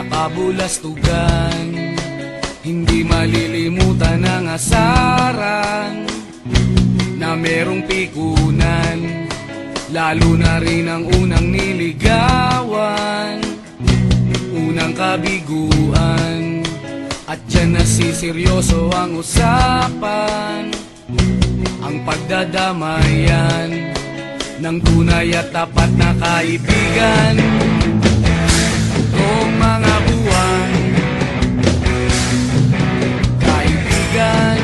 nakabulastugan. Hindi malilimutan ang asaran na merong pikunan, lalo na rin ang unang niligawan, unang kabiguan. At dyan nasiseryoso ang usapan, ang pagdadamayan ng tunay at tapat na kaibigan. Kung mga buwan, kaibigan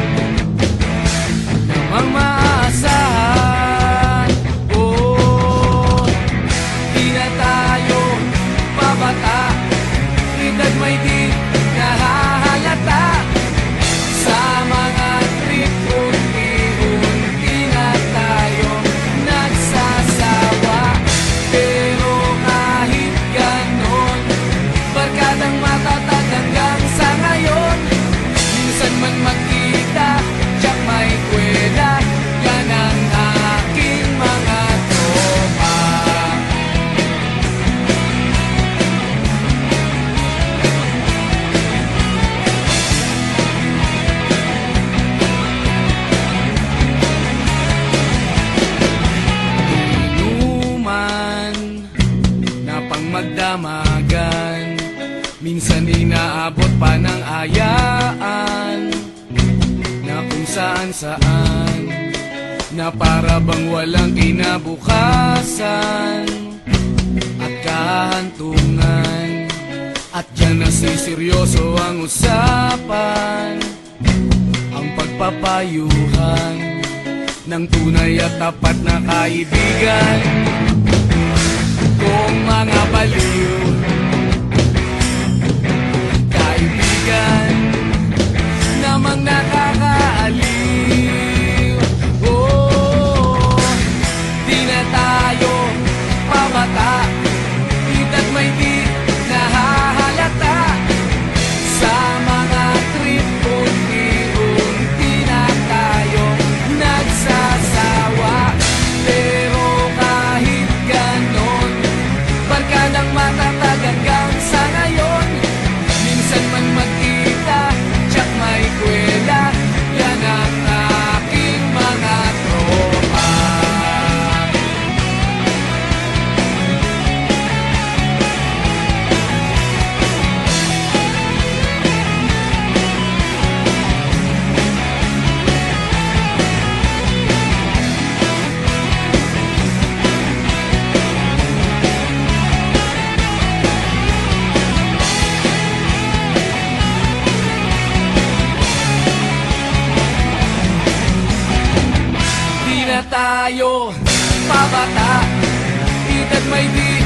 namang maaasahan. Oh, di na tayo pabata, edad may di nahahalata. Sa mga trip, unti-unti na tayo nagsasawa. Pero kahit ganon, barkadang matatag hanggang sa ngayon. Minsan man magkita, tiyak may kwela, yan ang aking mga tropa. Inuman na pang magdamagan, minsan inaabot pa ng ayaan, na kung saan-saan, na para bang walang kinabukasan at kahantungan. At dyan nasiseryoso ang usapan, ang pagpapayuhan ng tunay at tapat na kaibigan. Kung mga baliw, kaibigan namang nakakaaliw. Oh, di na tayo pabata, edad may di nahahalata. Sa mga trip, unti-unti na tayo nagsasawa. Pero kahit ganon, barkadang matatag hanggang sa ngayon. Minsan man magkita, tiyak may kwela, yan ang aking mga tropa. Di na tayo pabata, edad may di